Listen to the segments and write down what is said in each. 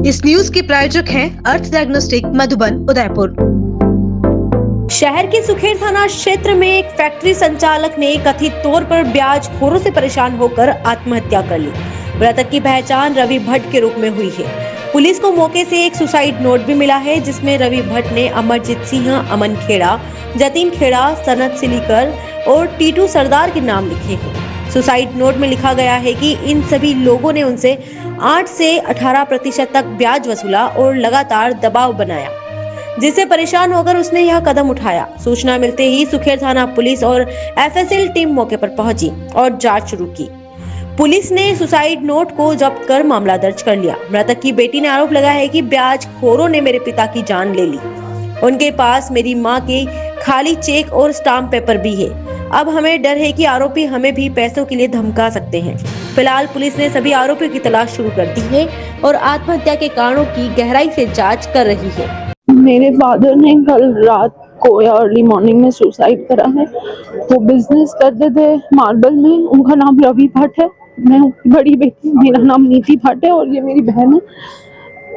इस न्यूज के प्रायोजक हैं अर्थ डायग्नोस्टिक मधुबन उदयपुर। शहर के सुखेर थाना क्षेत्र में एक फैक्ट्री संचालक ने कथित तौर पर ब्याज खोरों से परेशान होकर आत्महत्या कर ली। मृतक की पहचान रवि भट्ट के रूप में हुई है। पुलिस को मौके से एक सुसाइड नोट भी मिला है, जिसमें रवि भट्ट ने अमरजीत सिंह, अमन खेड़ा, जतीन खेड़ा, सनत सिलीकर और टीटू सरदार के नाम लिखे हैं। सुसाइड नोट में लिखा गया है कि इन सभी लोगों ने उनसे 8 से 18% तक ब्याज वसूला और लगातार दबाव बनाया, जिससे परेशान होकर उसने यह कदम उठाया। सूचना मिलते ही सुखेर थाना पुलिस और एफएसएल टीम मौके पर पहुंची और जांच शुरू की। पुलिस ने सुसाइड नोट को जब्त कर मामला दर्ज कर लिया। मृतक की बेटी ने आरोप लगाया है कि ब्याज खोरों ने मेरे पिता की जान ले ली। उनके पास मेरी मां के खाली चेक और स्टाम्प पेपर भी है। अब हमें डर है कि आरोपी हमें भी पैसों के लिए धमका सकते हैं। फिलहाल पुलिस ने सभी आरोपियों की तलाश शुरू कर दी है और आत्महत्या के कारणों की गहराई से जांच कर रही है। मेरे फादर ने कल रात को या अर्ली मॉर्निंग में सुसाइड करा है। वो बिजनेस करते थे मार्बल में। उनका नाम रवि भट्ट है। मैं बड़ी बेटी, मेरा नाम नीति भट्ट है और ये मेरी बहन है।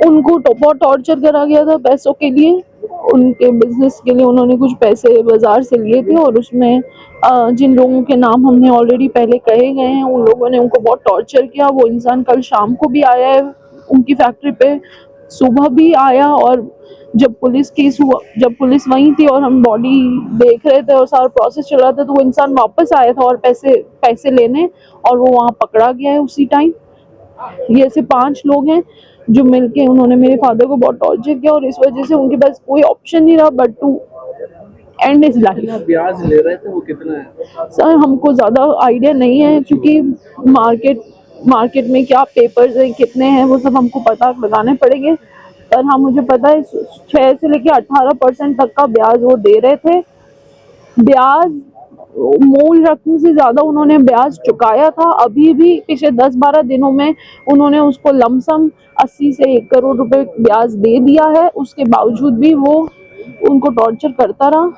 उनको बहुत टॉर्चर करा गया था पैसों के लिए। उनके बिजनेस के लिए उन्होंने कुछ पैसे बाजार से लिए थे और उसमें जिन लोगों के नाम हमने ऑलरेडी पहले कहे गए हैं, उन लोगों ने उनको बहुत टॉर्चर किया। वो इंसान कल शाम को भी आया है उनकी फैक्ट्री पे, सुबह भी आया। और जब पुलिस वहीं थी और हम बॉडी देख रहे थे और सारा प्रोसेस चल रहा था, तो वो इंसान वापस आया था और पैसे लेने, और वो वहाँ पकड़ा गया है उसी टाइम। ये ऐसे 5 लोग हैं जो मिलके उन्होंने मेरे फादर को बहुत टॉर्चर किया और इस वजह से उनके पास कोई ऑप्शन नहीं रहा but to end his life. ब्याज ले रहे थे, वो कितना है? सर हमको ज्यादा आइडिया नहीं है, क्योंकि मार्केट में क्या पेपर्स हैं, कितने हैं, वो सब हमको पता लगाने पड़ेंगे। पर हाँ, मुझे पता है 6 से लेकर 18% तक का ब्याज वो दे रहे थे। ब्याज मूल रकम से ज्यादा उन्होंने ब्याज चुकाया था। अभी भी पिछले 10-12 दिनों में उन्होंने उसको लमसम 80 से 1 करोड़ रुपए ब्याज दे दिया है। उसके बावजूद भी वो उनको टॉर्चर करता रहा।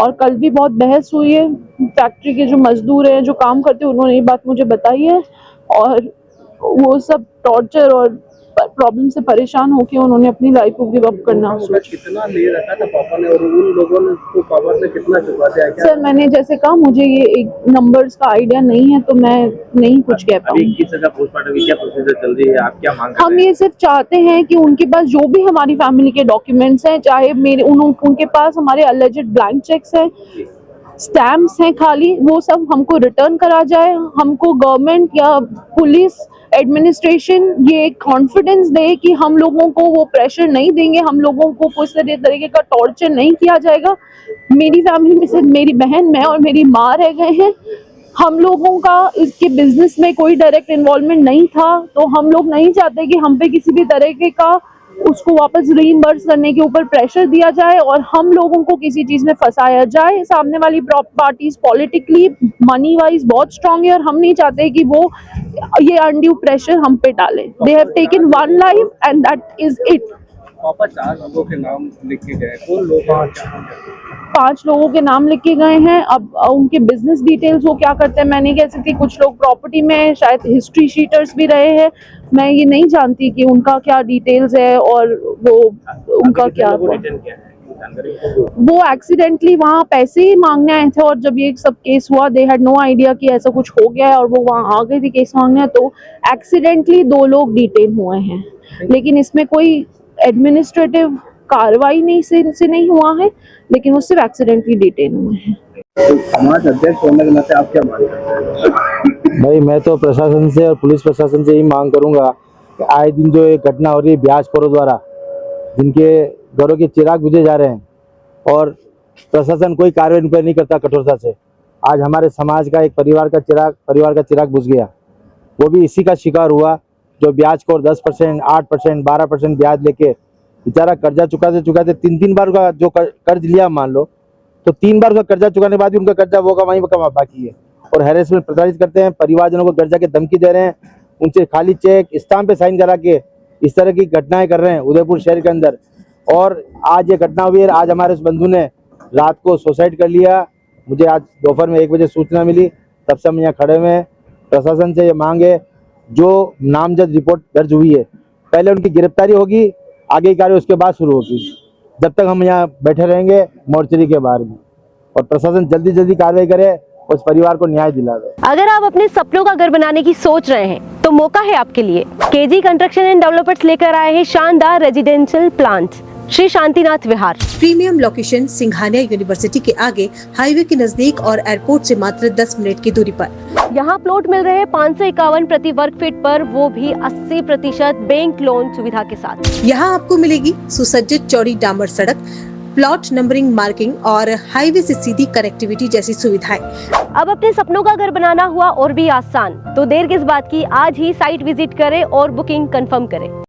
और कल भी बहुत बहस हुई है। फैक्ट्री के जो मजदूर हैं, जो काम करते हैं, उन्होंने ये बात मुझे बताई है और वो सब टॉर्चर और प्रॉब्लम से परेशान होकर उन्होंने अपनी लाइफ को गिव अप करना सोचा। कितना ले रखा था पापा ने और उन लोगों ने तो पापा ने कितना चुका दिया? सर मैंने जैसे कहा, मुझे ये एक नंबर्स का आइडिया नहीं है, तो मैं नहीं कुछ कह पाऊंगी। किस जगह पोस्टमार्टम की क्या प्रोसीजर चल रही है, आप क्या मांग रहे हैं? हम ये सिर्फ चाहते हैं कि उनके पास जो भी हमारी फैमिली के डॉक्यूमेंट्स हैं, चाहे उनके पास हमारे अलेजेड ब्लैंक चेक्स हैं, स्टैम्प्स हैं खाली, वो सब हमको रिटर्न करा जाए। हमको गवर्नमेंट या पुलिस एडमिनिस्ट्रेशन ये कॉन्फिडेंस दे कि हम लोगों को वो प्रेशर नहीं देंगे, हम लोगों को कुछ तरीके का टॉर्चर नहीं किया जाएगा। मेरी फैमिली में सिर्फ मेरी बहन, मैं और मेरी माँ रह गए हैं। हम लोगों का इसके बिजनेस में कोई डायरेक्ट इन्वॉल्वमेंट नहीं था, तो हम लोग नहीं चाहते कि हम पे किसी भी तरीके का उसको वापस रीइंबर्स करने के ऊपर प्रेशर दिया जाए और हम लोगों को किसी चीज में फंसाया जाए। सामने वाली पार्टीज पॉलिटिकली मनी वाइज बहुत स्ट्रांग है और हम नहीं चाहते कि वो ये अनड्यू प्रेशर हम पे डालें। They have taken 1 life and that is it. पापा 4 लोगों के नाम लिख के गए, कौन लोग? 5 लोगों के नाम लिखे गए हैं। अब उनके बिजनेस डिटेल्स वो क्या करते हैं मैं नहीं कह सकती। कुछ लोग प्रॉपर्टी में शायद हिस्ट्री शीटर्स भी रहे हैं। मैं ये नहीं जानती कि उनका क्या डिटेल्स है और वो उनका क्या वो एक्सीडेंटली वहाँ पैसे ही मांगने आए थे और जब ये सब केस हुआ, दे हैड नो आइडिया कि ऐसा कुछ हो गया है और वो वहाँ आ गए थे केस मांगने। तो एक्सीडेंटली 2 लोग डिटेन हुए हैं, लेकिन इसमें कोई एडमिनिस्ट्रेटिव कार्रवाई से नहीं हुआ है, लेकिन वो सिर्फ एक्सीडेंटली डिटेन हुए हैं। समाज अध्यक्ष होने के नाते आप क्या मांग करते हैं? भाई मैं तो प्रशासन से और पुलिस प्रशासन से ही मांग करूंगा कि आए दिन जो ये घटना हो रही है ब्याजखोरों द्वारा, जिनके घरों के चिराग बुझे जा रहे हैं और प्रशासन कोई कार्रवाई नहीं करता कठोरता से। आज हमारे समाज का एक परिवार का चिराग बुझ गया। वो भी इसी का शिकार हुआ जो ब्याजखोर 10%, 8%, 12% ब्याज लेके बेचारा कर्जा चुकाते 3 बार का जो कर्ज लिया मान लो, तो 3 बार का कर्जा चुकाने के बाद भी उनका कर्जा वो का वहीं का बाकी है और हैरेसमेंट प्रताड़ित करते हैं। परिवारजनों को कर्जा की धमकी दे रहे हैं, उनसे खाली चेक स्टाम्प पे साइन करा के इस तरह की घटनाएं कर रहे हैं उदयपुर शहर के अंदर। और आज ये घटना हुई है, आज हमारे उस बंधु ने रात को सुसाइड कर लिया। मुझे आज दोपहर में 1 बजे सूचना मिली, तब से हम यहाँ खड़े हुए हैं। प्रशासन से ये मांग है, जो नामजद रिपोर्ट दर्ज हुई है पहले उनकी गिरफ्तारी होगी, आगे की कार्रवाई उसके बाद शुरू होगी। जब तक हम यहाँ बैठे रहेंगे मोर्चरी के बाहर में, और प्रशासन जल्दी जल्दी कार्रवाई करे, उस परिवार को न्याय दिलावे। अगर आप अपने सपनों का घर बनाने की सोच रहे हैं तो मौका है आपके लिए। केजी कंस्ट्रक्शन एंड डेवलपर्स लेकर आए हैं शानदार रेजिडेंशियल प्लांट श्री शांतिनाथ विहार। प्रीमियम लोकेशन सिंघानिया यूनिवर्सिटी के आगे, हाईवे के नजदीक और एयरपोर्ट से मात्र 10 मिनट की दूरी पर। यहाँ प्लॉट मिल रहे हैं 551 प्रति वर्ग फीट पर, वो भी 80% बैंक लोन सुविधा के साथ। यहाँ आपको मिलेगी सुसज्जित चौड़ी डामर सड़क, प्लॉट नंबरिंग, मार्किंग और हाईवे से सीधी कनेक्टिविटी जैसी सुविधाएं। अब अपने सपनों का घर बनाना हुआ और भी आसान, तो देर किस बात की, आज ही साइट विजिट करें और बुकिंग कंफर्म करें।